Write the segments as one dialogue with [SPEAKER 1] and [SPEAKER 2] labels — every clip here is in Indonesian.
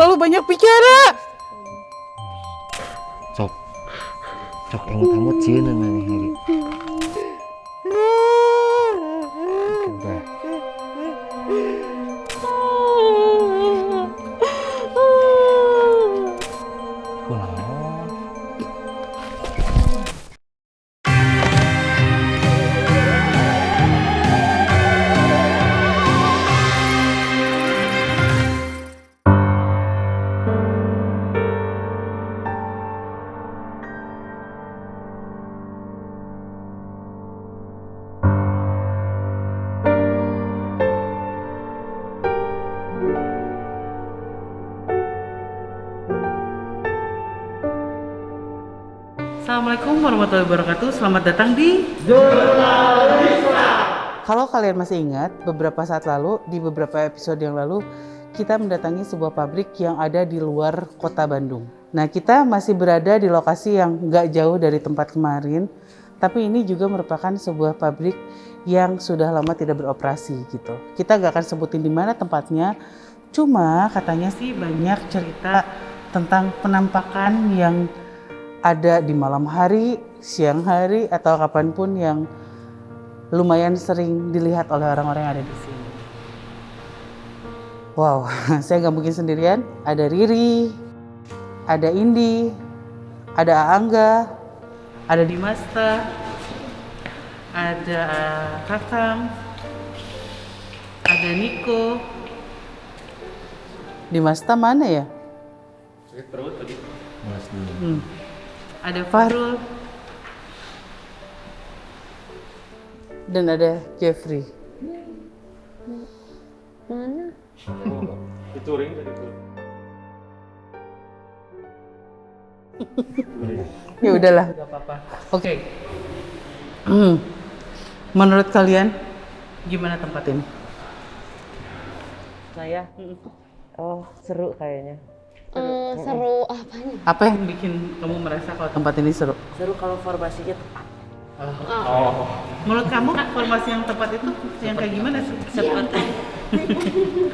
[SPEAKER 1] Terlalu banyak bicara.
[SPEAKER 2] Sok emut-emut sieun maneh lagi. Udah. Kunaon?
[SPEAKER 1] Assalamualaikum warahmatullahi wabarakatuh. Selamat datang di Kalau kalian masih ingat, beberapa saat lalu, di beberapa episode yang lalu, kita mendatangi sebuah pabrik yang ada di luar kota Bandung. Nah, kita masih berada di lokasi yang nggak jauh dari tempat kemarin, tapi ini juga merupakan sebuah pabrik yang sudah lama tidak beroperasi gitu. Kita nggak akan sebutin di mana tempatnya, cuma katanya sih banyak cerita tentang penampakan yang ada di malam hari, siang hari, atau kapanpun yang lumayan sering dilihat oleh orang-orang yang ada di sini. Wow, saya nggak mungkin sendirian. Ada Riri, ada Indi, ada Aangga, ada Dimasta, ada Kakang, ada Niko. Dimasta mana ya?
[SPEAKER 3] Sakit perut tadi.
[SPEAKER 1] Ada Fahrul dan ada Jeffrey.
[SPEAKER 4] Mana?
[SPEAKER 3] Itu ring tadi tuh.
[SPEAKER 1] Ya udahlah, nggak apa-apa. Oke. Menurut kalian gimana tempat ini?
[SPEAKER 4] Saya? Oh, seru kayaknya.
[SPEAKER 5] Seru apanya?
[SPEAKER 1] Apa yang bikin kamu merasa kalau tempat ini seru?
[SPEAKER 4] Seru kalau formasinya tepat.
[SPEAKER 1] Menurut kamu formasi yang tepat itu yang kayak gimana sih?
[SPEAKER 4] Seperti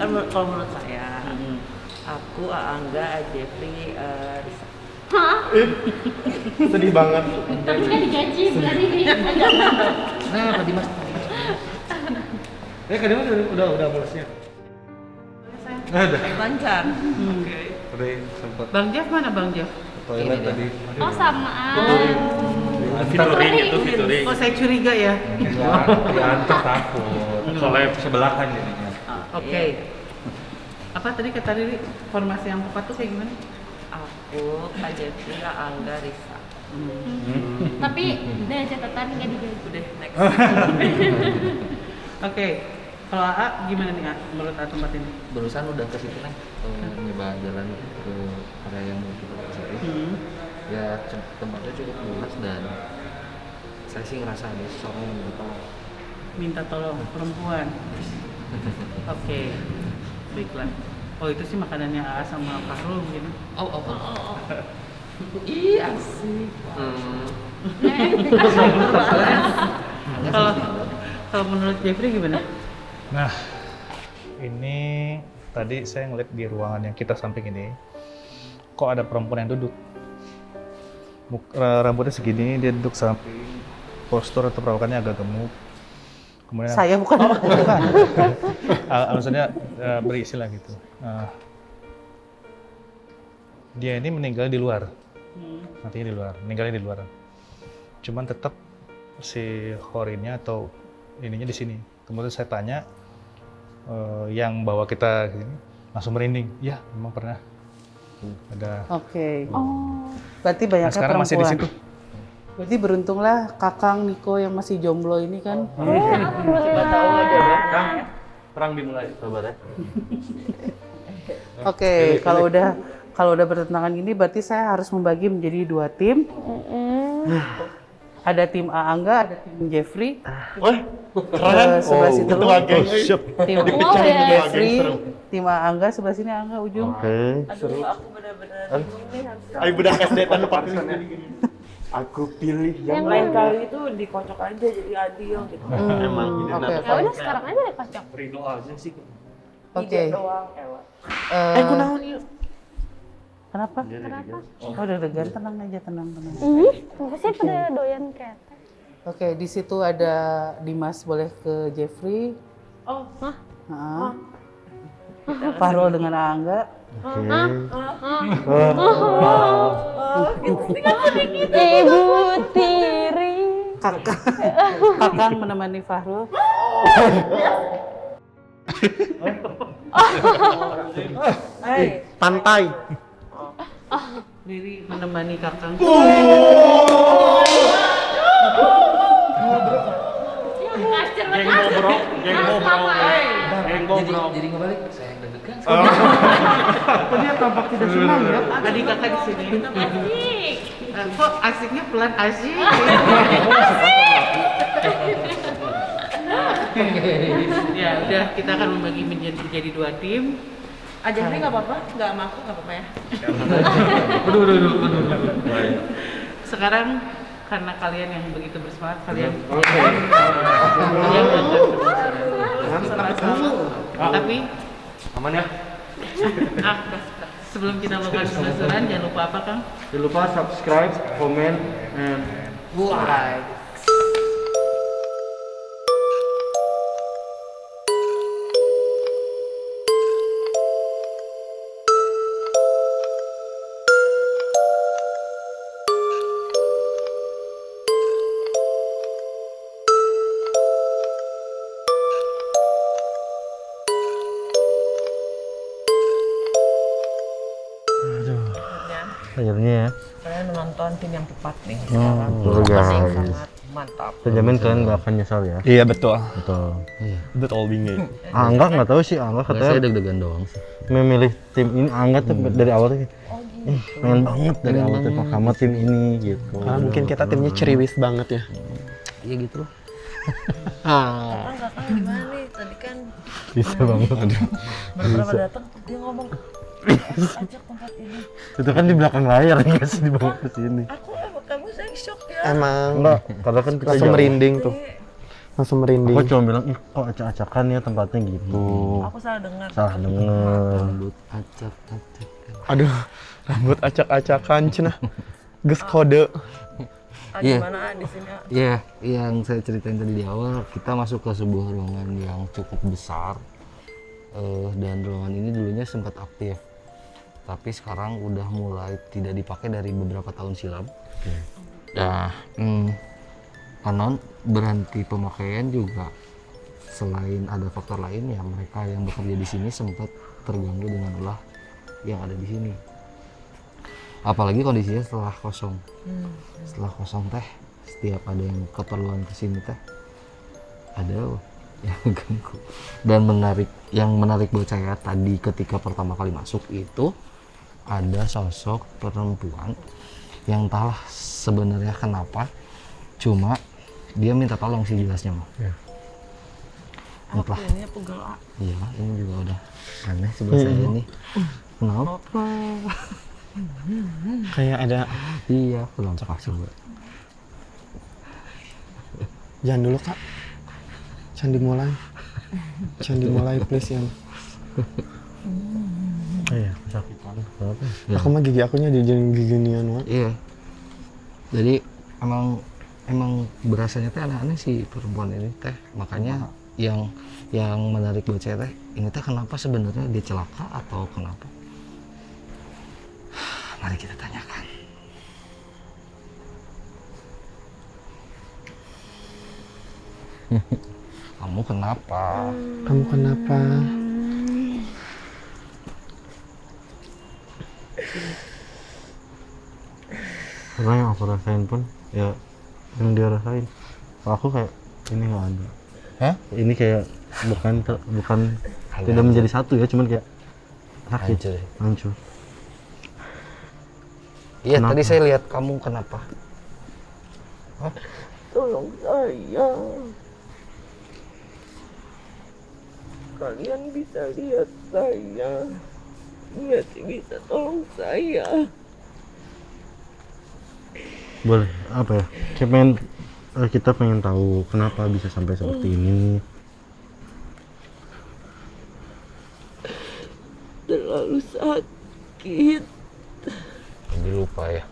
[SPEAKER 4] kan kalau menurut saya, aku, Aangga, Jeffrey, Risa.
[SPEAKER 3] Sedih banget.
[SPEAKER 5] Tapi kan digaji bulan ini.
[SPEAKER 2] Nah, Pak Dimas.
[SPEAKER 3] Kan dia udah mulesnya. Udah.
[SPEAKER 4] Lancar.
[SPEAKER 3] Udah sempat
[SPEAKER 1] Bang Jeff mana Bang Jeff?
[SPEAKER 3] toilet tadi.
[SPEAKER 5] Oh samaan.
[SPEAKER 3] Featuring itu featuring.
[SPEAKER 1] Oh saya curiga ya.
[SPEAKER 3] Diantar takut. Soalnya sebelahan jadinya.
[SPEAKER 1] Oke. Apa tadi kata Riri formasi yang tepat tuh kayak gimana?
[SPEAKER 4] Aku, Kak Jeffrey, Aangga, Risa.
[SPEAKER 5] Tapi udah catatan nggak digaji.
[SPEAKER 4] Udah next.
[SPEAKER 1] Oke. Kalau AA gimana nih A, menurut A tempat ini?
[SPEAKER 2] Barusan udah ke situ kan, nyoba jalan ke area yang mau kita ke situ. Ya tempatnya cukup luas dan saya sih ngerasa ada seseorang yang
[SPEAKER 1] Minta tolong perempuan. Oke. Baiklah. Oh itu sih makanannya AA sama Fahrul mungkin.
[SPEAKER 4] Ih, asik.
[SPEAKER 1] Kalau menurut Jeffrey gimana?
[SPEAKER 6] Nah, ini tadi saya ngeliat di ruangan yang kita samping ini, kok ada perempuan yang duduk. Rambutnya segini, dia duduk samping, postur atau perawakannya agak gemuk. Kemudian
[SPEAKER 1] Saya bukan.
[SPEAKER 6] bukan. Maksudnya berisi lah gitu. Dia ini meninggal di luar, matinya di luar, meninggalnya di luar. Cuman tetap si horinnya atau ininya di sini. Kemudian saya tanya, yang bawa kita ini langsung merinding. Ya, memang pernah ada.
[SPEAKER 1] Oke. Oh. Berarti banyaknya
[SPEAKER 6] Sekarang
[SPEAKER 1] perempuan.
[SPEAKER 6] masih di situ.
[SPEAKER 1] Berarti beruntunglah Kakang Niko yang masih jomblo ini kan.
[SPEAKER 4] Coba tahu aja ya.
[SPEAKER 3] Kang, perang dimulai. Sabar ya.
[SPEAKER 1] Oke, kalau udah bertentangan gini berarti saya harus membagi menjadi 2 tim. Ada tim Aangga, ada tim Jeffrey.
[SPEAKER 3] Wah, keren.
[SPEAKER 1] Sebelah situ lu.
[SPEAKER 3] Siap.
[SPEAKER 1] Tim Jeffrey, tim Aangga sebelah sini Aangga ujung.
[SPEAKER 4] Aduh, aku benar-benar bingung nih harus.
[SPEAKER 3] Ayo bedah SD-an depan gini. Aku pilih
[SPEAKER 4] Yang lain kali itu dikocok aja jadi adil gitu.
[SPEAKER 3] Emang ini
[SPEAKER 1] Oke.
[SPEAKER 5] Ya udah sekarang aja deh kocok.
[SPEAKER 3] Rino aja sih.
[SPEAKER 1] Oke.
[SPEAKER 4] Doang, Ewa.
[SPEAKER 3] Kunaon yuk.
[SPEAKER 1] Kenapa? Oh, deg-degan, tenang aja, tenang.
[SPEAKER 5] Enggak sih pada doyan ketek.
[SPEAKER 1] Oke, di situ ada Dimas, boleh ke Jeffrey.
[SPEAKER 5] Oh, hah?
[SPEAKER 1] Fahrul dengan Angga.
[SPEAKER 5] Ibu tiri.
[SPEAKER 1] Kakang menemani Fahrul.
[SPEAKER 3] Pantai.
[SPEAKER 1] Riri menemani Kakang.
[SPEAKER 3] Geng bobrok.
[SPEAKER 2] Jadi ngebalik, saya yang deg-degan.
[SPEAKER 1] Dia tampak tidak senang ya. Tadi Kakak di sini.
[SPEAKER 5] Asik.
[SPEAKER 1] Kok asiknya pelan asik? Ya udah, kita akan membagi menjadi 2 tim.
[SPEAKER 4] Jeffrey nggak apa-apa? Nggak sama aku nggak apa-apa ya?
[SPEAKER 1] Sekarang karena kalian yang begitu bersemangat, kalian sama-sama. Tapi
[SPEAKER 3] Aman ya?
[SPEAKER 1] sebelum kita melakukan penelusuran, jangan lupa apa, Kang?
[SPEAKER 3] Jangan lupa subscribe, comment, and
[SPEAKER 1] Like.
[SPEAKER 3] akhirnya ya.
[SPEAKER 4] Kalian menonton tim yang tepat nih
[SPEAKER 3] Oh,
[SPEAKER 4] sekarang.
[SPEAKER 3] guys.
[SPEAKER 4] Sangat mantap.
[SPEAKER 3] Saya jamin kalian gak akan nyesal ya.
[SPEAKER 6] Iya betul.
[SPEAKER 3] Betul.
[SPEAKER 6] Betul bingit.
[SPEAKER 3] Angga nggak tahu sih, Angga
[SPEAKER 2] Saya
[SPEAKER 3] katanya
[SPEAKER 2] deg-degan doang sih.
[SPEAKER 3] memilih tim ini. Angga tuh dari awal tuh pengen banget dari awal tuh sama tim ini gitu.
[SPEAKER 7] Karena mungkin kita timnya ceriwis banget ya.
[SPEAKER 2] Iya gitu loh.
[SPEAKER 4] Enggak kan gimana nih? Tadi kan
[SPEAKER 3] Bisa banget.
[SPEAKER 4] beberapa datang dia ngomong ajak tempat ini.
[SPEAKER 3] Itu kan di belakang layar nggak sih dibawa ke sini.
[SPEAKER 4] Kamu saya shock ya.
[SPEAKER 7] Emang
[SPEAKER 3] Enggak, karena kan kita
[SPEAKER 7] langsung
[SPEAKER 3] jauh.
[SPEAKER 7] merinding tuh. Langsung merinding.
[SPEAKER 3] Aku cuma bilang, ih kok acak-acakan ya tempatnya gitu.
[SPEAKER 4] Aku salah dengar.
[SPEAKER 3] Salah denger.
[SPEAKER 2] Rambut acak-acak.
[SPEAKER 7] Aduh, rambut acak-acakan cenah. Geus kode.
[SPEAKER 2] Iya.
[SPEAKER 4] Gimana di sini?
[SPEAKER 2] Iya, yang saya ceritain tadi di awal, kita masuk ke sebuah ruangan yang cukup besar. Dan ruangan ini dulunya sempat aktif. Tapi sekarang udah mulai tidak dipakai dari beberapa tahun silam. Nah, konon berhenti pemakaian juga selain ada faktor lain ya, mereka yang bekerja di sini sempat terganggu dengan ulah yang ada di sini. Apalagi kondisinya setelah kosong. Setelah kosong teh, setiap ada yang keperluan kesini teh ada yang ganggu. Dan yang menarik buat saya tadi ketika pertama kali masuk itu ada sosok perempuan yang entahlah sebenarnya kenapa, cuma dia minta tolong sih jelasnya mah. Entah.
[SPEAKER 4] Ini pegel A.
[SPEAKER 2] Iya, ini juga udah aneh sebelah saya nih. Kenapa?
[SPEAKER 7] Kayak ada
[SPEAKER 2] Iya, belum coba.
[SPEAKER 7] jangan dulu, Kak. Jangan dimulai. Jangan dimulai please ya.
[SPEAKER 3] Iya, kesakitan. Kenapa?
[SPEAKER 2] Ya.
[SPEAKER 7] Aku mah gigi akunya di gini-ginian wah.
[SPEAKER 2] Iya. Jadi emang berasanya teh aneh-aneh sih perempuan ini teh. Makanya yang menarik buat saya teh, ini teh kenapa sebenarnya dia celaka atau kenapa? Mari kita tanyakan. Kamu kenapa?
[SPEAKER 7] Kamu kenapa?
[SPEAKER 3] Karena yang aku rasain pun ya yang dia rasain. Kalau aku kayak ini nggak ada.
[SPEAKER 2] Hah?
[SPEAKER 3] Ini kayak bukan tidak menjadi satu ya, cuman kayak sakit,
[SPEAKER 2] Hancur.
[SPEAKER 3] hancur.
[SPEAKER 2] Iya,
[SPEAKER 3] Kenapa?
[SPEAKER 2] tadi saya lihat kamu kenapa?
[SPEAKER 4] Tolong saya. Kalian bisa lihat saya. Iya sih bisa tolong saya.
[SPEAKER 3] Boleh apa ya? Kita pengen tahu kenapa bisa sampai seperti ini.
[SPEAKER 4] Terlalu sakit.
[SPEAKER 2] Jadi lupa ya.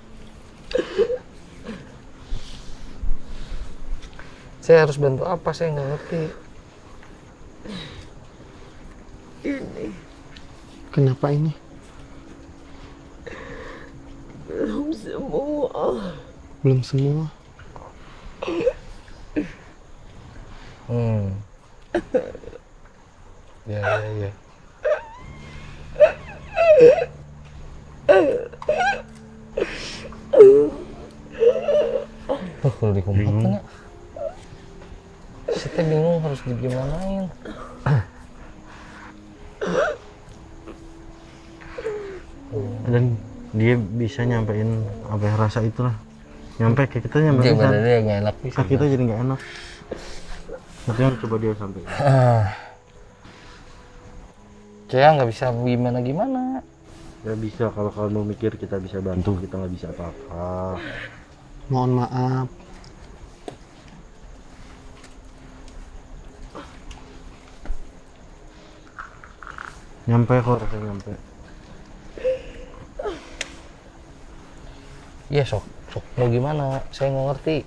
[SPEAKER 2] Saya harus bantu apa? Saya nggak ngerti.
[SPEAKER 4] Ini
[SPEAKER 7] Kenapa ini?
[SPEAKER 4] belum semua.
[SPEAKER 7] Belum semua.
[SPEAKER 2] Ya, ya, ya. Tuh, kalau dikumpulkan ya. Saya bingung harus digimanain.
[SPEAKER 3] Dan dia bisa nyampein apa yang rasa itulah. Nyampe ke kita nyampe
[SPEAKER 2] Dia badannya nggak enak sih.
[SPEAKER 3] kita jadi nggak enak. Itu yang coba dia sampein.
[SPEAKER 2] Saya nggak bisa gimana-gimana.
[SPEAKER 3] Ya bisa, kalau kamu mikir kita bisa bantu, kita nggak bisa apa-apa.
[SPEAKER 7] Mohon maaf.
[SPEAKER 3] Nyampe kok, rasanya nyampe.
[SPEAKER 2] Iya sok mau gimana? Saya nggak ngerti.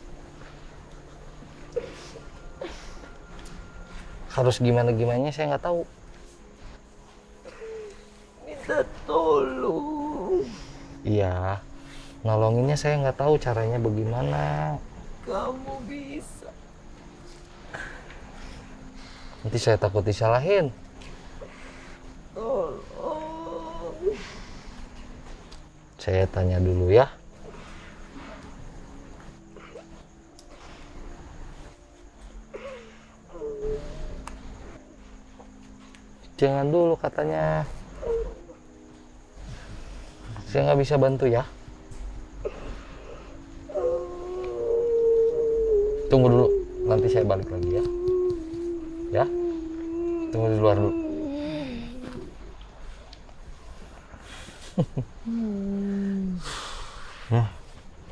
[SPEAKER 2] Harus gimana-gimananya saya nggak tahu.
[SPEAKER 4] Minta tolong.
[SPEAKER 2] Iya, nolonginnya saya nggak tahu caranya bagaimana.
[SPEAKER 4] Kamu bisa.
[SPEAKER 2] Nanti saya takut disalahin.
[SPEAKER 4] Tolong.
[SPEAKER 2] Saya tanya dulu ya. Jangan dulu katanya. Saya nggak bisa bantu ya. Tunggu dulu, nanti saya balik lagi ya. Ya, tunggu di luar dulu.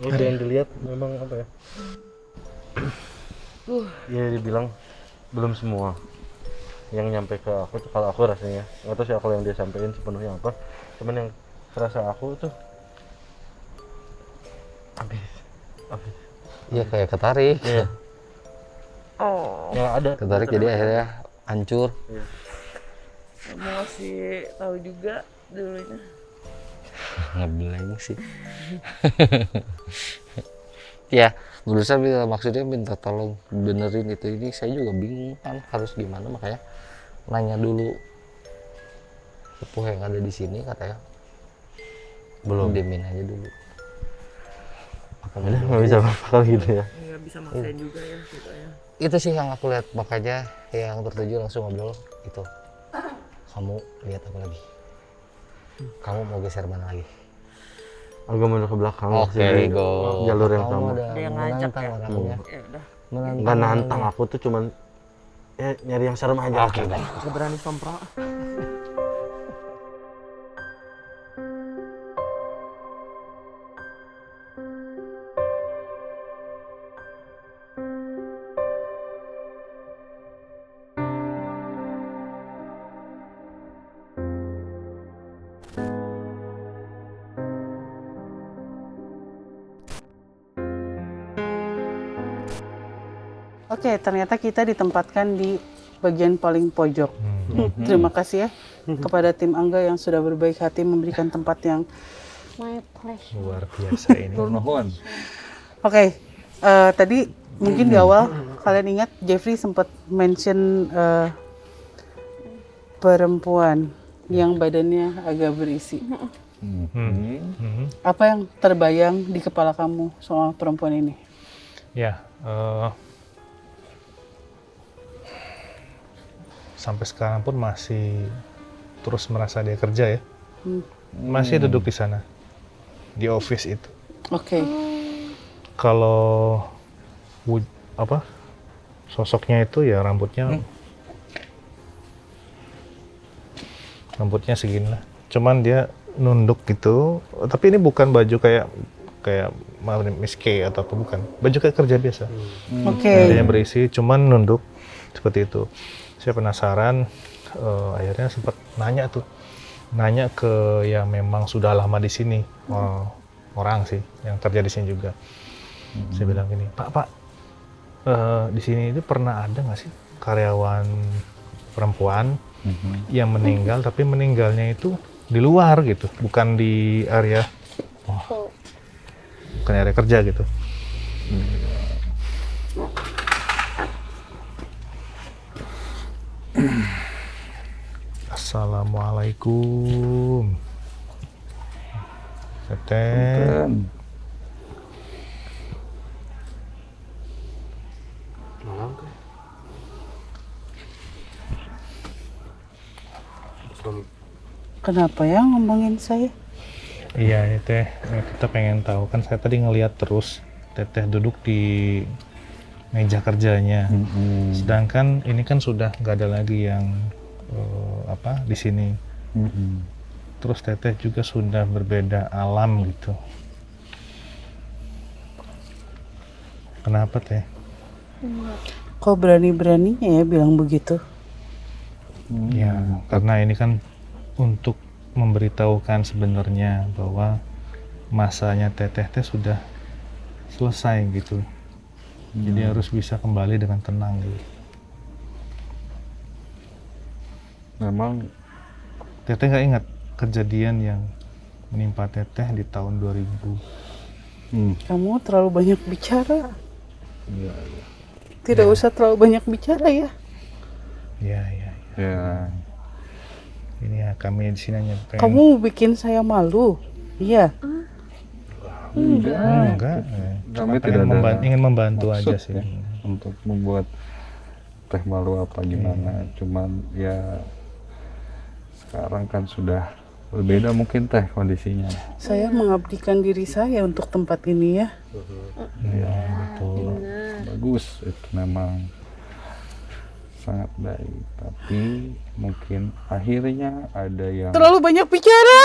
[SPEAKER 3] Ada yang dilihat memang apa ya? Iya, dibilang belum semua yang nyampe ke aku tuh, kalau aku rasanya nggak tahu sih kalau yang dia sampein sepenuhnya apa, cuman yang terasa aku tuh habis
[SPEAKER 2] Iya kayak ketarik.
[SPEAKER 3] Iya.
[SPEAKER 4] Oh,
[SPEAKER 3] Yang ada
[SPEAKER 2] Ketarik jadi akhirnya hancur.
[SPEAKER 4] kamu masih tahu juga dulunya.
[SPEAKER 2] Ngeblank sih. Ya, berusaha maksudnya minta tolong benerin itu, ini saya juga bingung kan harus gimana, makanya nanya dulu. Sepuh yang ada di sini katanya belum, diemin aja dulu.
[SPEAKER 3] udah nggak bisa apa-apa kalau gitu ya.
[SPEAKER 4] Nggak bisa maksain juga ya kita ya.
[SPEAKER 2] Itu sih yang aku lihat, makanya yang tertuju langsung ngobrol itu. Kamu lihat apa lagi? Kamu mau geser mana lagi?
[SPEAKER 3] Agak mundur ke belakang.
[SPEAKER 2] Oke,
[SPEAKER 3] sih,
[SPEAKER 2] go.
[SPEAKER 3] jalur yang
[SPEAKER 2] Kamu
[SPEAKER 3] sama.
[SPEAKER 2] udah
[SPEAKER 4] Ada yang ngajak
[SPEAKER 2] menantang
[SPEAKER 4] ya?
[SPEAKER 2] orangnya.
[SPEAKER 4] Ya udah.
[SPEAKER 2] Menantang
[SPEAKER 3] Nggak nantang,
[SPEAKER 2] orangnya.
[SPEAKER 3] aku tuh cuman nyari yang serem aja.
[SPEAKER 2] Oke, baik.
[SPEAKER 4] Aku berani sompral.
[SPEAKER 1] Oke, ternyata kita ditempatkan di bagian paling pojok. Terima kasih ya kepada tim Angga yang sudah berbaik hati memberikan tempat yang...
[SPEAKER 5] My pleasure.
[SPEAKER 6] Luar biasa ini.
[SPEAKER 1] Oke, tadi mungkin di awal kalian ingat Jeffrey sempat mention perempuan yang badannya agak berisi. Apa yang terbayang di kepala kamu soal perempuan ini?
[SPEAKER 6] Ya, sampai sekarang pun masih terus merasa dia kerja ya. Masih duduk di sana, di office itu.
[SPEAKER 1] Oke.
[SPEAKER 6] Kalau sosoknya itu ya rambutnya segini lah. Cuman dia nunduk gitu. Tapi ini bukan baju kayak Miss K atau apa, bukan. Baju kayak kerja biasa.
[SPEAKER 1] Oke.
[SPEAKER 6] Badannya berisi, cuman nunduk seperti itu. Saya penasaran, akhirnya sempat nanya ke yang memang sudah lama di sini. orang sih yang kerja di sini juga. Saya bilang gini, Pak, di sini itu pernah ada nggak sih karyawan perempuan yang meninggal, tapi meninggalnya itu di luar gitu, bukan di area, bukan area kerja gitu. Assalamualaikum. Teteh.
[SPEAKER 1] Kenapa ya ngomongin saya?
[SPEAKER 6] Iya, ya Teh. Kita pengen tahu kan saya tadi ngelihat terus Teteh duduk di meja kerjanya. Sedangkan ini kan sudah nggak ada lagi yang di sini. Terus Teteh juga sudah berbeda alam gitu. Kenapa Teh?
[SPEAKER 1] Kok berani-beraninya ya bilang begitu?
[SPEAKER 6] Ya, karena ini kan untuk memberitahukan sebenarnya bahwa masanya Teteh teh sudah selesai gitu. Jadi harus bisa kembali dengan tenang gitu.
[SPEAKER 3] Memang
[SPEAKER 6] Teteh nggak ingat kejadian yang menimpa Teteh di tahun 2000?
[SPEAKER 1] Kamu terlalu banyak bicara.
[SPEAKER 3] Iya.
[SPEAKER 1] Tidak usah terlalu banyak bicara ya.
[SPEAKER 6] Ya.
[SPEAKER 3] Ya.
[SPEAKER 6] Ini ya kami di sini hanya pengen.
[SPEAKER 1] Kamu bikin saya malu. Iya.
[SPEAKER 6] Enggak.
[SPEAKER 3] Kami
[SPEAKER 6] Cuma
[SPEAKER 3] tidak ada
[SPEAKER 6] ingin membantu
[SPEAKER 3] maksud
[SPEAKER 6] aja sih.
[SPEAKER 3] ya, untuk membuat Teh malu apa gimana. Cuman ya sekarang kan sudah berbeda mungkin Teh kondisinya.
[SPEAKER 1] Saya mengabdikan diri saya untuk tempat ini ya.
[SPEAKER 6] Ya, betul.
[SPEAKER 3] Bagus, itu memang sangat baik. Tapi mungkin akhirnya ada yang
[SPEAKER 1] Terlalu banyak bicara.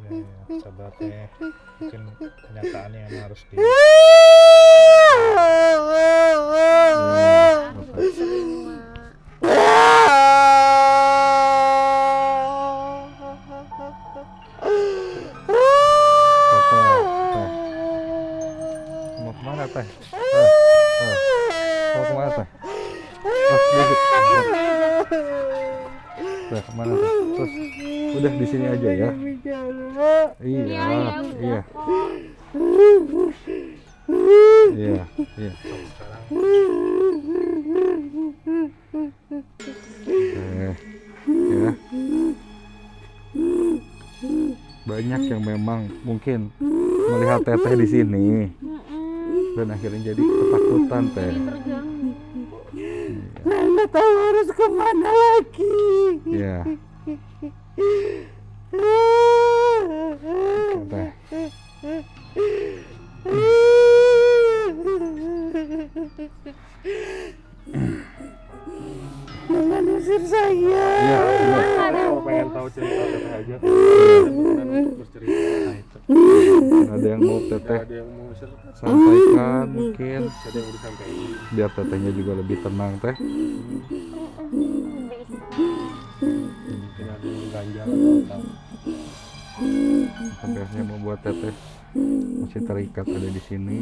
[SPEAKER 6] Ya, sabar Teh. Mungkin kenyataannya yang harus di.
[SPEAKER 3] Mau kemana Teh? Mau kemana Teh? Duduk. Teh kemana Teh? Terus udah di sini aja ya. Iya. Ya. Banyak yang memang mungkin melihat Teteh di sini dan akhirnya jadi ketakutan Teh.
[SPEAKER 1] Nggak tahu harus kemana lagi.
[SPEAKER 3] Ya. Teh.
[SPEAKER 1] Jangan usir saya.
[SPEAKER 3] Iya.
[SPEAKER 6] Pengen tahu cerita Teteh aja. Bercerita itu.
[SPEAKER 3] Ada yang mau Teteh
[SPEAKER 6] yang mau
[SPEAKER 3] sampaikan mungkin
[SPEAKER 6] ada yang mau disampaikan.
[SPEAKER 3] biar Tetehnya juga lebih tenang Teh.
[SPEAKER 6] Mungkin ada yang ganjal atau
[SPEAKER 3] Sampai akhirnya membuat Teteh masih terikat ada di sini.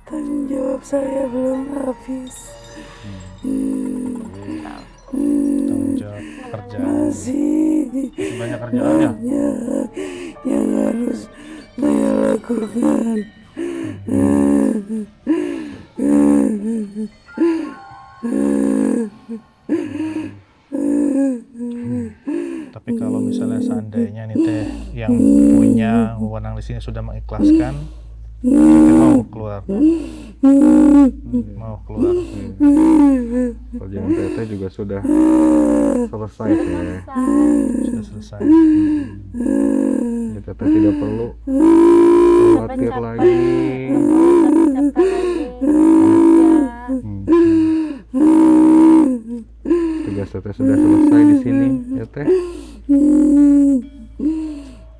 [SPEAKER 1] Tanggung jawab saya belum habis.
[SPEAKER 6] tanggung jawab kerjaan.
[SPEAKER 1] Masih
[SPEAKER 6] Banyak kerjaannya.
[SPEAKER 1] yang harus saya lakukan.
[SPEAKER 6] Tapi kalau misalnya seandainya nih Teh yang punya wewenang di sini sudah mengikhlaskan, Teteh mau keluar.
[SPEAKER 3] Kerjaan Teteh juga sudah selesai Teh.
[SPEAKER 6] Sudah selesai.
[SPEAKER 3] Ya, Teteh tidak perlu khawatir lagi. Tugas Teteh sudah selesai di sini ya Teh.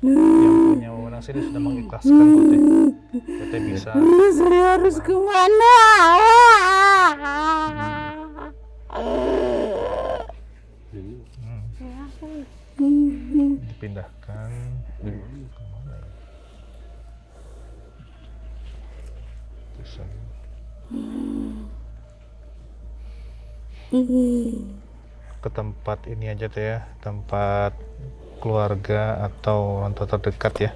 [SPEAKER 6] Yang punya wewenang sini sudah mengikhlaskan kok Teh. Teteh bisa.
[SPEAKER 1] Saya harus kemana?
[SPEAKER 6] pindahkan kemana ya? Terus lagi. Ke tempat ini aja tuh ya, tempat keluarga atau orang tua terdekat ya.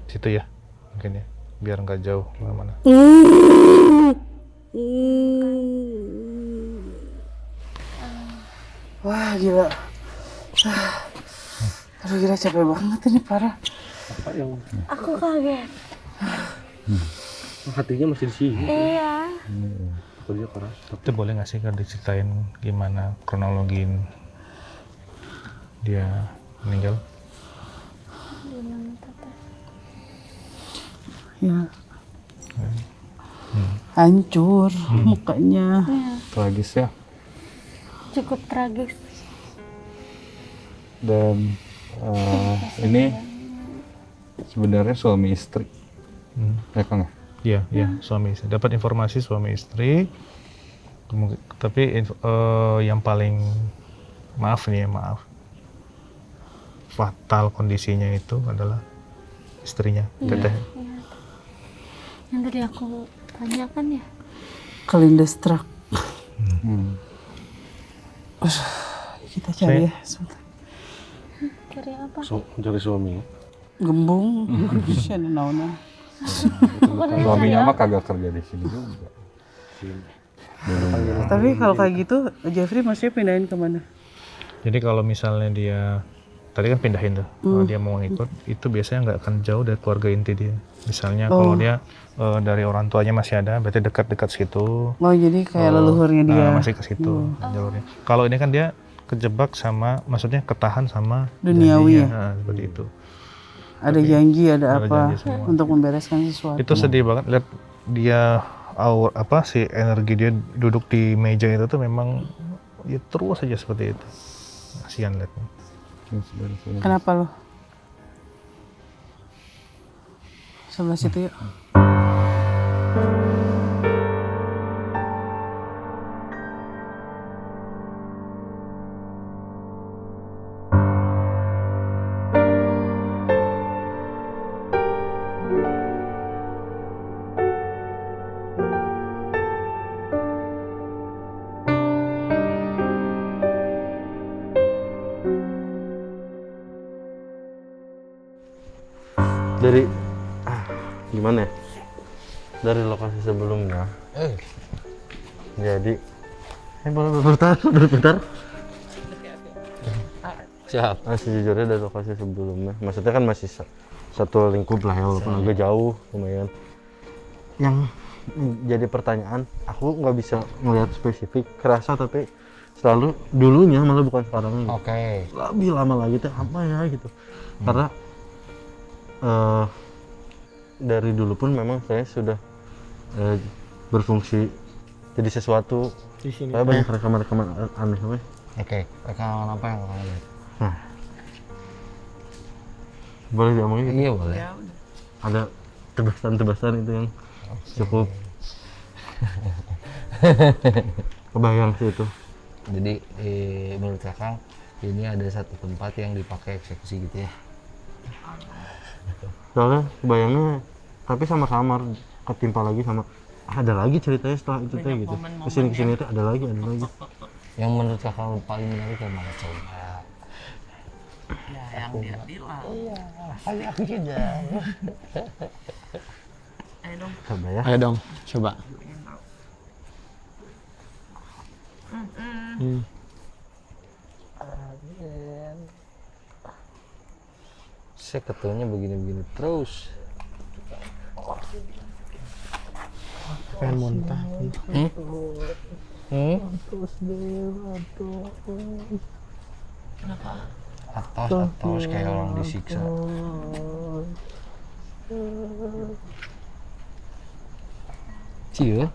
[SPEAKER 6] Situ ya mungkin ya, biar nggak jauh kemana-mana.
[SPEAKER 1] Wah gila. Aduh gila capek banget ini parah.
[SPEAKER 3] Apa yang
[SPEAKER 5] Aku kaget.
[SPEAKER 3] hatinya masih di sini?
[SPEAKER 5] Iya.
[SPEAKER 3] Kerja keras.
[SPEAKER 6] Itu boleh nggak sih kalau diceritain gimana kronologi dia meninggal?
[SPEAKER 1] Ya. Hancur mukanya.
[SPEAKER 8] Tragis ya.
[SPEAKER 5] Cukup tragis.
[SPEAKER 8] Dan ini sebenarnya suami istri ya Kang ya?
[SPEAKER 6] Iya, iya, suami istri. Dapat informasi suami istri. Tapi yang paling maaf fatal kondisinya itu adalah istrinya, Teteh.
[SPEAKER 5] Yang tadi aku tanyakan ya.
[SPEAKER 1] Kelindes truk. Kita cari ya sebentar.
[SPEAKER 5] Cari apa?
[SPEAKER 3] Cari suami.
[SPEAKER 1] Gembung. Siapa naonan.
[SPEAKER 8] Suaminya mah kagak kerja di sini juga.
[SPEAKER 1] Tapi kalau kayak gitu Jeffrey maksudnya pindahin kemana?
[SPEAKER 6] Jadi kalau misalnya dia tadi kan pindahin tuh, kalau dia mau ngikut itu biasanya nggak akan jauh dari keluarga inti dia. Misalnya kalau dia dari orang tuanya masih ada, berarti dekat-dekat situ.
[SPEAKER 1] Oh jadi kayak leluhurnya dia.
[SPEAKER 6] Masih ke situ jalurnya. Kalau ini kan dia kejebak sama, maksudnya ketahan sama
[SPEAKER 1] Duniawi ya?
[SPEAKER 6] janjinya. Nah, seperti itu.
[SPEAKER 1] Ada janji, ada
[SPEAKER 6] ada
[SPEAKER 1] apa
[SPEAKER 6] janji semua.
[SPEAKER 1] untuk membereskan sesuatu.
[SPEAKER 6] Itu sedih banget lihat dia si energi dia duduk di meja itu tuh memang ya terus saja seperti itu. Kasihan lihatnya.
[SPEAKER 1] Kenapa lo? Sebelah situ yuk.
[SPEAKER 3] Dari gimana ya? Dari lokasi sebelumnya. Jadi boleh berputar.
[SPEAKER 2] Siap.
[SPEAKER 3] Sejujurnya dari lokasi sebelumnya, maksudnya kan masih satu lingkup lah ya, walaupun agak jauh lumayan. Yang jadi pertanyaan, aku nggak bisa ngelihat spesifik kerasa, tapi selalu dulunya malah bukan sekarang ini.
[SPEAKER 2] Oke.
[SPEAKER 3] Lebih lama lagi tuh apa ya gitu. Karena dari dulu pun memang saya sudah berfungsi jadi sesuatu.
[SPEAKER 7] Di sini.
[SPEAKER 3] Saya banyak rekaman-rekaman aneh apa?
[SPEAKER 2] Oke. Rekaman apa yang kamu lihat?
[SPEAKER 3] Boleh diomongin?
[SPEAKER 2] Iya boleh.
[SPEAKER 3] Ada tebasan-tebasan itu yang cukup kebayang sih itu.
[SPEAKER 2] Jadi menurut Kakang ini ada satu tempat yang dipakai eksekusi gitu ya?
[SPEAKER 3] Soalnya kebayangnya tapi sama kamar ketimpa lagi sama ada lagi ceritanya setelah itu teh gitu. Kesini tuh ada lagi.
[SPEAKER 2] Yang menurut Kakang paling menarik yang mana coba?
[SPEAKER 1] Ya yang dia bilang.
[SPEAKER 2] Iya, aku juga.
[SPEAKER 1] Ayo dong.
[SPEAKER 3] Coba ya.
[SPEAKER 7] Ayo dong, coba.
[SPEAKER 2] Saya ketuanya begini-begini terus.
[SPEAKER 7] Pengen muntah.
[SPEAKER 2] Atos kayak orang disiksa. Cie,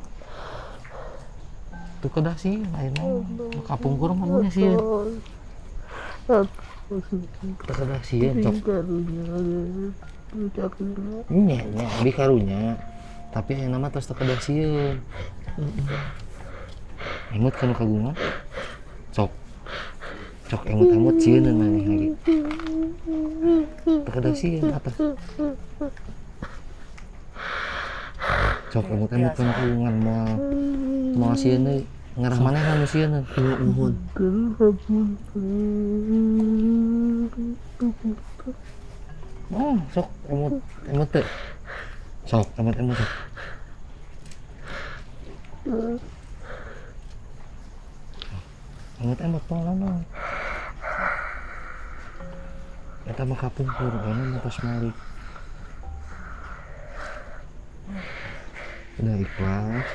[SPEAKER 2] tuh kedah sih, akhirnya kapungkur mana sih? Kedah sih, cok. Nya, di karunya. Tapi yang nama terus kedah sih. Imut kan kagungan, cok. Cok emut-emut sieun maneh lagi. Teu sieun atas. Cok emut-emut kan kulungan moal sieun deui. Ngarah maneh kan sieun. Nuhun. Oh, sok emut teh. Sok emut sok. Emut tolong. Eta mah kapungkur, kana pas malik. Udah ikhlas.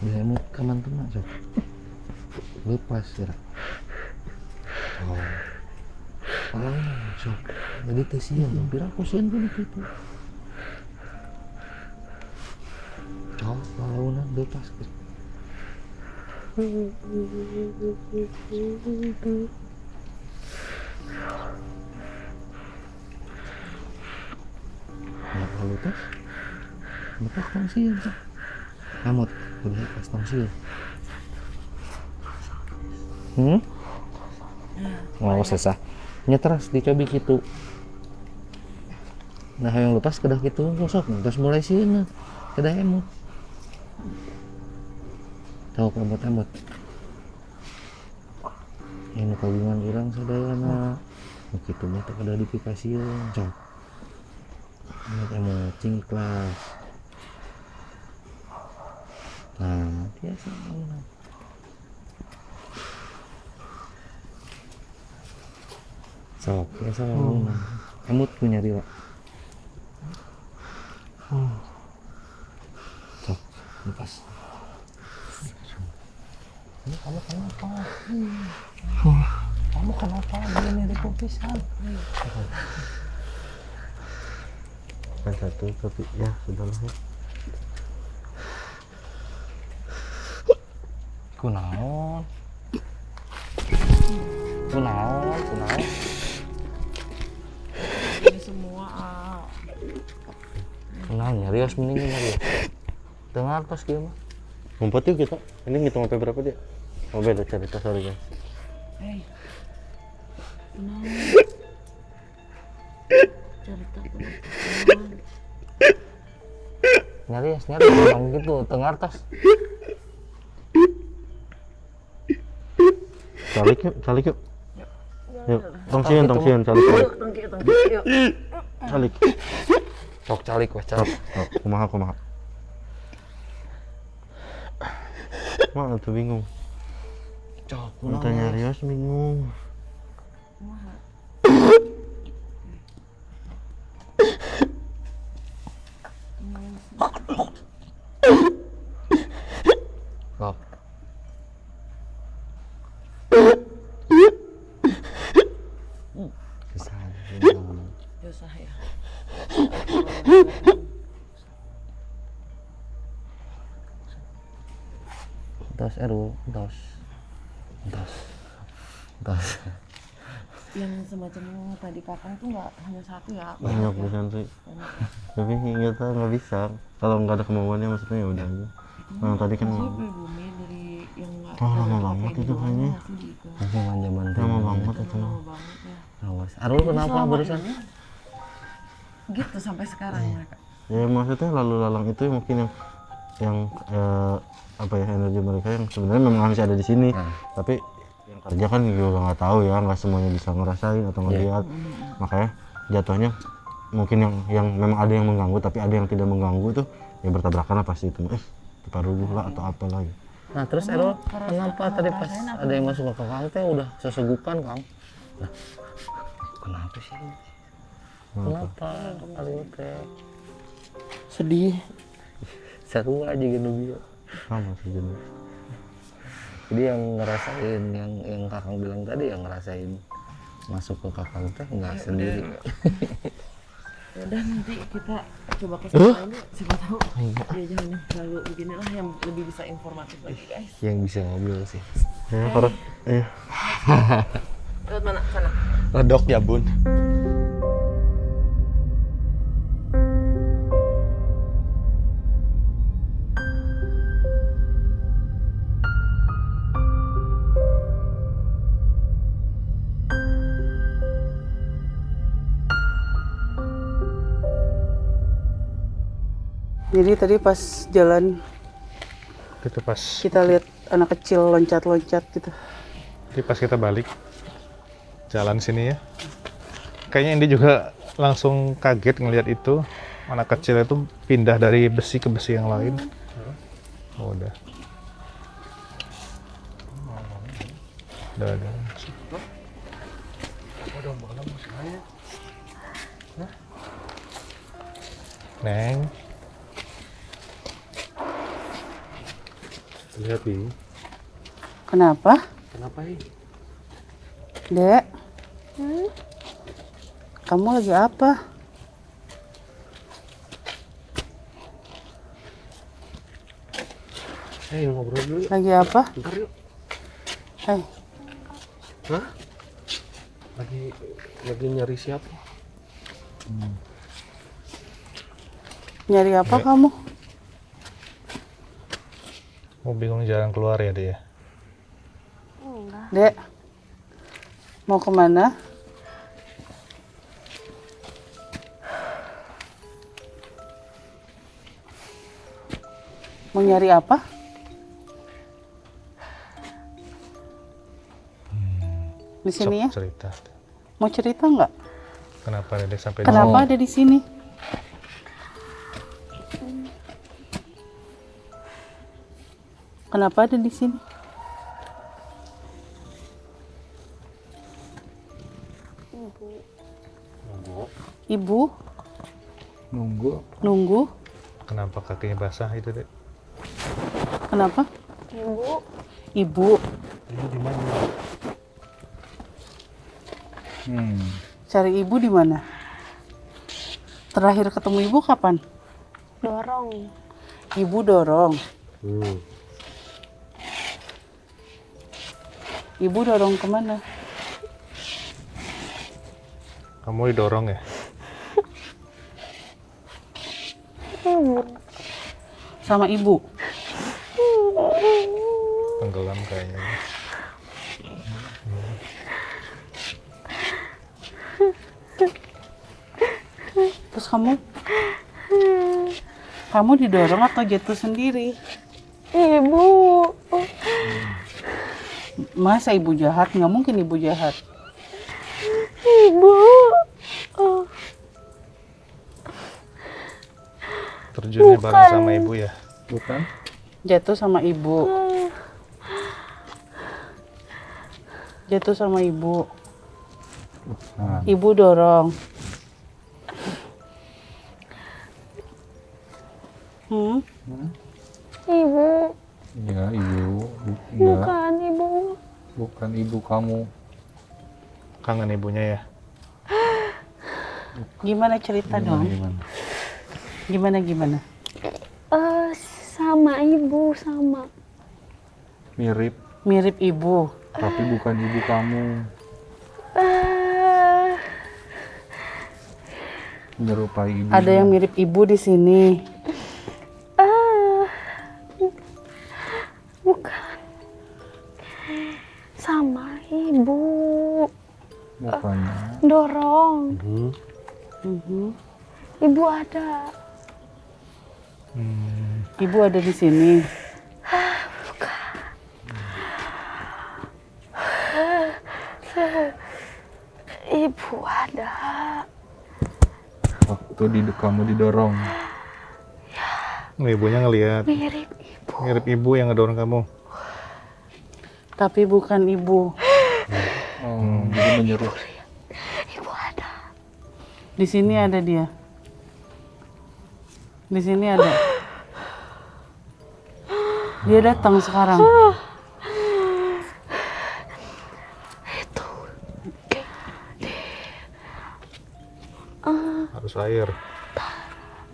[SPEAKER 2] Udah emut ka mantena sok. Lepas ya. Oh. Sok. Jadi teh sieun, pira ku sieun pun kitu. Sok, lalunan lepas. Lalu tos, lepas tong sieun sok. Amut, udah lepas tong sieun. Oh, sesah. Nya terus dicobi gitu. Nah, yang lepas kedah gitu sok, terus mulai sieun kedah emut. Tahu emut. Ini kagungan urang sadayana. Begitu mah teu kada dipikasieun, cok. Emut cing ikhlas. Nah, biasa. Sok, biasa emut punya nyari lah. Sok, lepas. Ini kamu kenapa? Kamu kenapa? Begini di pisan.
[SPEAKER 3] Kan satu tapi ya sudahlah ya.
[SPEAKER 2] Kunaon?
[SPEAKER 4] Ini semua
[SPEAKER 2] Kunaon nyarios mending nyarios. Dengar pas kieu mah.
[SPEAKER 3] Ngumpet yuk kita. Ini ngitung sampai berapa dia? Oh beda cerita, sorry guys.
[SPEAKER 4] Hei. Cerita
[SPEAKER 2] Nyarios ngomong gitu, dengar tas.
[SPEAKER 3] Calik yuk. Yuk, tongsian, calik.
[SPEAKER 4] yuk.
[SPEAKER 3] Calik.
[SPEAKER 2] Sok calik weh calik.
[SPEAKER 3] Kumaha. Mah tuh bingung.
[SPEAKER 2] Cok,
[SPEAKER 3] Minta nyarios bingung.
[SPEAKER 2] Kok.
[SPEAKER 4] Susah ya.
[SPEAKER 2] Entos Erul, entos.
[SPEAKER 4] Yang semacam tadi kakang tuh nggak hanya satu ya.
[SPEAKER 3] Banyak pisan sih. Tapi kita nggak bisa. Kalau nggak ada kemauannya maksudnya ya udah aja. Nah, tadi kan
[SPEAKER 4] Pribumi dari yang
[SPEAKER 3] lama banget itu kayaknya.
[SPEAKER 2] Zaman
[SPEAKER 3] Lama banget itu.
[SPEAKER 4] lama banget ya.
[SPEAKER 2] Awas. Arul kenapa
[SPEAKER 4] Selama
[SPEAKER 2] barusan?
[SPEAKER 4] ini, gitu sampai sekarang mereka.
[SPEAKER 3] Ya maksudnya lalu lalang itu mungkin yang apa ya, energi mereka yang sebenarnya memang harus ada di sini. Tapi yang kerja kan juga nggak tahu ya, nggak semuanya bisa ngerasain atau ngelihat. Makanya jatuhnya mungkin yang memang ada yang mengganggu, tapi ada yang tidak mengganggu tuh ya bertabrakan lah pasti itu. Rubuh lah atau apa lagi.
[SPEAKER 2] Nah terus Erul, kenapa tadi pas ada yang masuk ke Kang teh udah sesegukan Kang? Nah, kenapa sih? Kenapa Erul teh?
[SPEAKER 7] Sedih.
[SPEAKER 2] Seru aja gitu dia.
[SPEAKER 3] Sama sih jenuh.
[SPEAKER 2] Jadi yang ngerasain yang Kakang bilang tadi, yang ngerasain masuk ke Kakang teh nggak sendiri.
[SPEAKER 4] Ya udah nanti kita coba ke sana dulu, siapa tahu dia jangan yang selalu beginilah yang lebih bisa informatif lagi guys.
[SPEAKER 2] Yang bisa ngobrol sih.
[SPEAKER 3] Ya kalau iya.
[SPEAKER 4] Lewat mana? Sana.
[SPEAKER 7] Redok ya bun.
[SPEAKER 1] Jadi tadi pas jalan
[SPEAKER 6] Itu pas
[SPEAKER 1] kita lihat anak kecil loncat-loncat gitu.
[SPEAKER 6] Jadi pas kita balik jalan sini ya, kayaknya Indi juga langsung kaget ngelihat itu anak kecil itu pindah dari besi ke besi yang lain. Oh, udah. Udah. Neng. Lihat ini.
[SPEAKER 1] Kenapa?
[SPEAKER 3] Kenapa ini?
[SPEAKER 1] Dek? Kamu lagi apa?
[SPEAKER 3] Hei, ngobrol dulu yuk.
[SPEAKER 1] Lagi apa?
[SPEAKER 3] Bentar yuk.
[SPEAKER 1] Hai,
[SPEAKER 3] Hah? Lagi nyari siapa?
[SPEAKER 1] nyari apa
[SPEAKER 6] Dek.
[SPEAKER 1] kamu?
[SPEAKER 6] Mau bingung jalan keluar ya dia.
[SPEAKER 1] Dek, mau kemana? Mau nyari apa? Di sini ya?
[SPEAKER 6] Sok cerita.
[SPEAKER 1] Mau cerita nggak?
[SPEAKER 6] Kenapa Dedek sampai
[SPEAKER 1] Kenapa ada di sini? Kenapa ada di sini? Ibu
[SPEAKER 8] Nunggu.
[SPEAKER 1] nunggu.
[SPEAKER 6] Kenapa kakinya basah itu, Dek?
[SPEAKER 1] Kenapa? Ibu. Cari ibu di mana? Terakhir ketemu ibu kapan?
[SPEAKER 5] Dorong.
[SPEAKER 1] Ibu dorong. Ibu dorong kemana?
[SPEAKER 6] Kamu didorong ya?
[SPEAKER 1] Sama ibu.
[SPEAKER 6] Tenggelam kayaknya.
[SPEAKER 1] Terus kamu didorong atau jatuh sendiri?
[SPEAKER 5] Ibu.
[SPEAKER 1] Masa ibu jahat? Nggak mungkin ibu jahat.
[SPEAKER 5] Ibu.
[SPEAKER 6] Terjunnya bareng sama ibu ya?
[SPEAKER 8] Bukan?
[SPEAKER 1] Jatuh sama ibu. Jatuh sama ibu.
[SPEAKER 8] Nah,
[SPEAKER 1] Ibu dorong.
[SPEAKER 5] Ibu.
[SPEAKER 8] ya ibu. Enggak,
[SPEAKER 5] Bukan ibu.
[SPEAKER 8] bukan ibu kamu.
[SPEAKER 6] Kangen ibunya ya?
[SPEAKER 1] Gimana cerita dong?
[SPEAKER 8] Gimana?
[SPEAKER 1] Gimana?
[SPEAKER 5] Sama ibu sama.
[SPEAKER 8] Mirip,
[SPEAKER 1] Mirip ibu.
[SPEAKER 8] tapi bukan ibu kamu. Menyerupai ibu.
[SPEAKER 1] Ada yang mirip ibu di sini.
[SPEAKER 5] Bukan. Sama ibu.
[SPEAKER 8] Bukannya.
[SPEAKER 5] Dorong. Ibu ada.
[SPEAKER 1] Ibu ada di sini.
[SPEAKER 5] Ibu ada.
[SPEAKER 8] Waktu kamu didorong.
[SPEAKER 6] Ibunya ngelihat.
[SPEAKER 5] Mirip ibu.
[SPEAKER 6] Mirip ibu yang ngedorong kamu.
[SPEAKER 1] Tapi bukan ibu.
[SPEAKER 8] Jadi menyeru.
[SPEAKER 5] Ibu ada.
[SPEAKER 1] Di sini ada dia. Di sini ada. Dia datang sekarang.
[SPEAKER 5] Itu.
[SPEAKER 6] Harus air.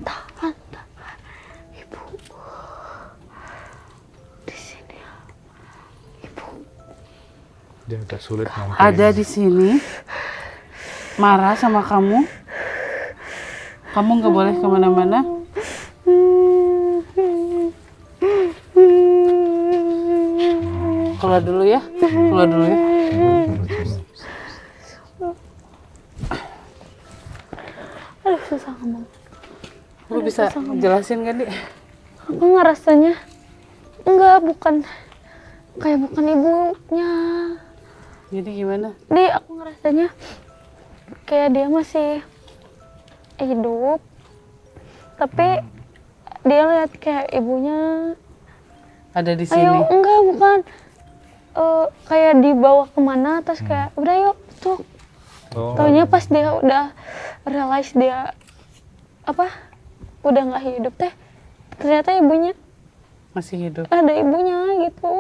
[SPEAKER 5] Tangan. Ibu. Di sini. Ibu.
[SPEAKER 6] Dia agak sulit nanti.
[SPEAKER 1] Ada di sini. Marah sama kamu. Kamu nggak boleh kemana-mana. Keluar dulu ya. Keluar dulu ya.
[SPEAKER 5] Aduh susah ngomong.
[SPEAKER 1] Lu bisa jelasin kan, Di?
[SPEAKER 9] Aku ngerasanya bukan ibunya.
[SPEAKER 1] Jadi gimana?
[SPEAKER 9] Aku ngerasanya kayak dia masih hidup, tapi dia lihat kayak ibunya
[SPEAKER 1] Ada di sini.
[SPEAKER 9] ayo bukan kayak dibawa kemana terus kayak udah yuk tuh. Taunya pas dia udah realize dia udah nggak hidup teh, ternyata ibunya
[SPEAKER 1] Masih hidup.
[SPEAKER 9] ada ibunya gitu.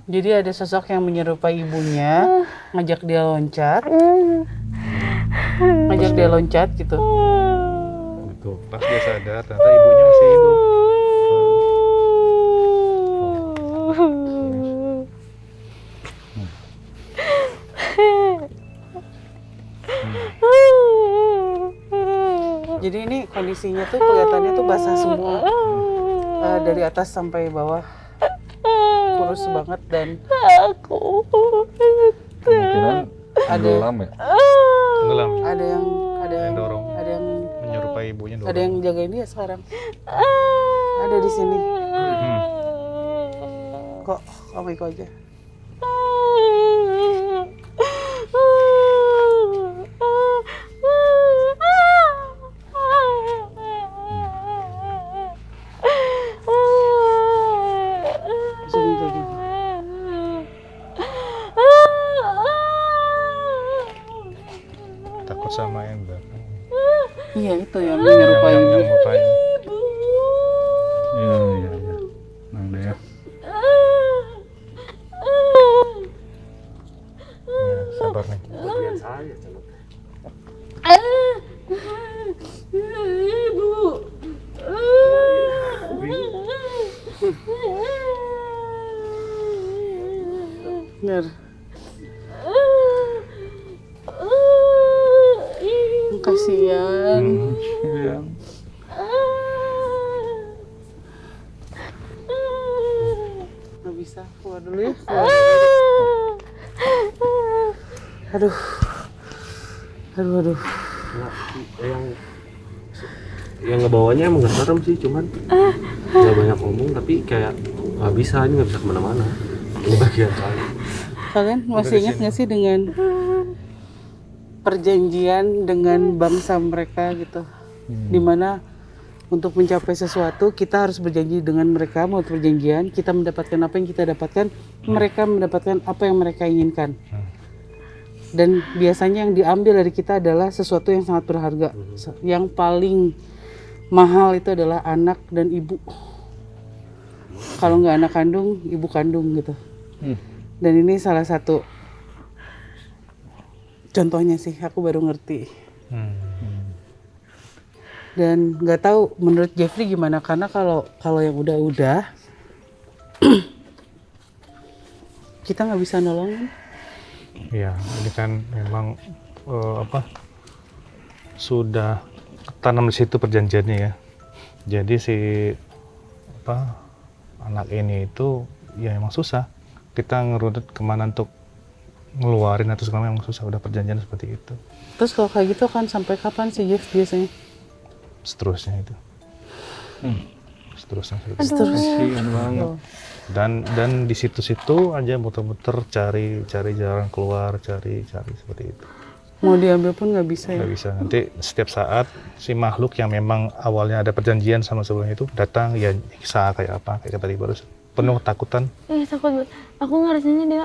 [SPEAKER 1] Jadi ada sosok yang menyerupai ibunya, ngajak dia loncat, gitu.
[SPEAKER 6] Betul. Pas dia sadar ternyata ibunya masih hidup.
[SPEAKER 1] Jadi ini kondisinya tuh kelihatannya tuh basah semua, dari atas sampai bawah, kurus banget dan
[SPEAKER 8] Kemungkinan tenggelam ya.
[SPEAKER 6] Tenggelam.
[SPEAKER 1] ada yang
[SPEAKER 6] Yang dorong.
[SPEAKER 1] ada yang
[SPEAKER 6] Menyerupai ibunya dorong.
[SPEAKER 1] ada yang jagain dia sekarang. Ada di sini. Kok kamu ikut aja? Sini jadi.
[SPEAKER 6] Takut sama yang belakang.
[SPEAKER 1] Iya itu yang menyerupai.
[SPEAKER 6] Yang mukanya.
[SPEAKER 8] Iya, iya, iya. Nah, udah ya.
[SPEAKER 6] Ya, sabar nih.
[SPEAKER 1] Bener. Kasihan.
[SPEAKER 8] Iya.
[SPEAKER 1] Nggak bisa keluar dulu ya. Aduh.
[SPEAKER 10] Yang ngebawanya emang gak serem sih, cuman gak banyak ngomong, tapi kayak gak bisa, ini gak bisa kemana-mana. Ini bagian saya.
[SPEAKER 1] Kalian masih ingat nggak sih dengan perjanjian dengan bangsa mereka gitu, dimana untuk mencapai sesuatu kita harus berjanji dengan mereka, mau perjanjian kita mendapatkan apa yang kita dapatkan, mereka mendapatkan apa yang mereka inginkan. Dan biasanya yang diambil dari kita adalah sesuatu yang sangat berharga. Yang paling mahal itu adalah anak dan ibu. Kalau nggak anak kandung, ibu kandung gitu. Dan ini salah satu contohnya sih, aku baru ngerti. Dan nggak tahu menurut Jeffrey gimana, karena kalau yang udah kita nggak bisa nolongin.
[SPEAKER 6] Iya, ini kan memang sudah tanam di situ perjanjiannya ya. Jadi si anak ini itu ya emang susah. Kita ngerunut kemana untuk ngeluarin atau segala memang susah, udah perjanjian seperti itu.
[SPEAKER 1] Terus kalau kayak gitu kan sampai kapan sih Jeff biasanya?
[SPEAKER 6] Seterusnya itu. Seterusnya.
[SPEAKER 8] Kasihan banget.
[SPEAKER 6] Dan di situ-situ aja muter-muter cari jalan keluar, cari seperti itu.
[SPEAKER 1] Mau diambil pun nggak bisa ya?
[SPEAKER 6] Nggak bisa. Nanti setiap saat si makhluk yang memang awalnya ada perjanjian sama sebelumnya itu datang, ya nyiksa kayak apa, kayak tadi baru penuh ketakutan.
[SPEAKER 9] Iya takut banget. Aku ngerasanya dia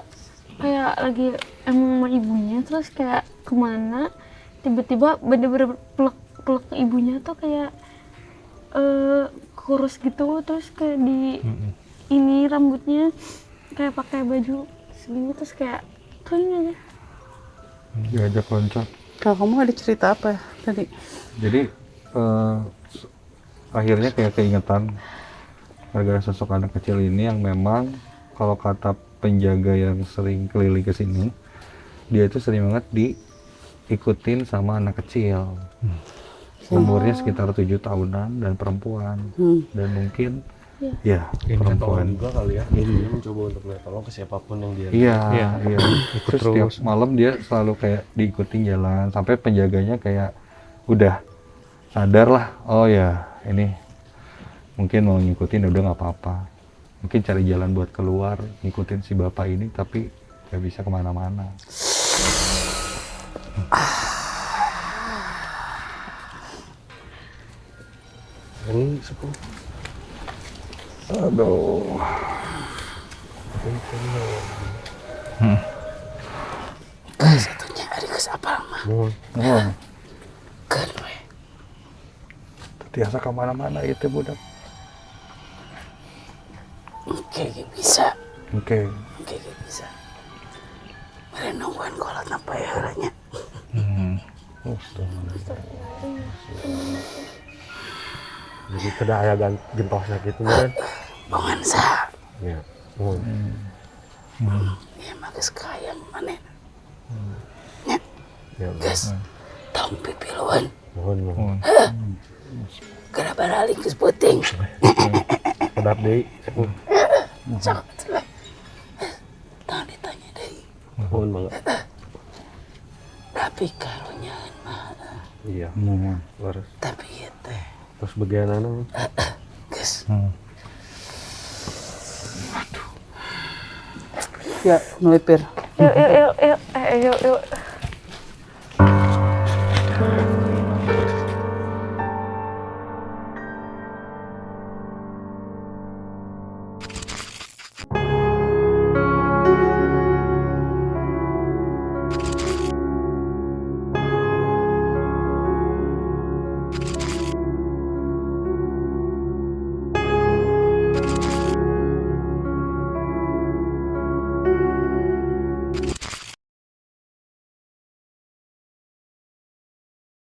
[SPEAKER 9] kayak lagi emang sama ibunya, terus kayak kemana tiba-tiba bener-bener peluk ibunya tuh kayak kurus gitu, terus kayak di ini rambutnya kayak pakai baju segini, terus kayak kering aja.
[SPEAKER 8] Diajak loncat.
[SPEAKER 1] Kalau kamu ada cerita apa tadi?
[SPEAKER 8] Jadi akhirnya kayak keingetan gara-gara sosok anak kecil ini yang memang kalau kata penjaga yang sering keliling ke sini, dia itu sering banget diikutin sama anak kecil. Umurnya sekitar 7 tahunan dan perempuan. Dan mungkin ya perempuan
[SPEAKER 10] juga kali ya. Dia mencoba untuk minta tolong ke siapapun yang dia
[SPEAKER 8] iya.
[SPEAKER 6] Ikut
[SPEAKER 8] Terus tiap malam dia selalu kayak diikutin jalan sampai penjaganya kayak udah sadar lah, oh ya ini mungkin mau ngikutin udah nggak apa-apa, mungkin cari jalan buat keluar ngikutin si bapak ini tapi nggak bisa kemana-mana.
[SPEAKER 10] Ini sepuh.
[SPEAKER 8] Aduh.
[SPEAKER 1] Satunya hari ke siapa mah?
[SPEAKER 8] Oh.
[SPEAKER 1] Kan we.
[SPEAKER 8] Tiasa kemana-mana itu budak.
[SPEAKER 1] Oke, bisa.
[SPEAKER 8] Oke.
[SPEAKER 1] Oke, bisa. Mari nungguan kolot napa ya haranya.
[SPEAKER 10] Jadi tidak aya gentosna gitu kan.
[SPEAKER 1] Bongan sa.
[SPEAKER 10] Ya.
[SPEAKER 1] Ya mages kayang maneh.
[SPEAKER 10] Ya.
[SPEAKER 1] Guys, tong pipiluan.
[SPEAKER 10] Mohon.
[SPEAKER 1] Gara balik geus puting.
[SPEAKER 10] Sedap deui.
[SPEAKER 1] Sok lah. Tong ditanya deui.
[SPEAKER 10] Mohon mangga.
[SPEAKER 1] Tapi karunya mah
[SPEAKER 10] Iya. Laras.
[SPEAKER 1] tapi ieu teh
[SPEAKER 10] Terus bagianana.
[SPEAKER 1] geus. Ya, ngelipir.
[SPEAKER 9] Yuk.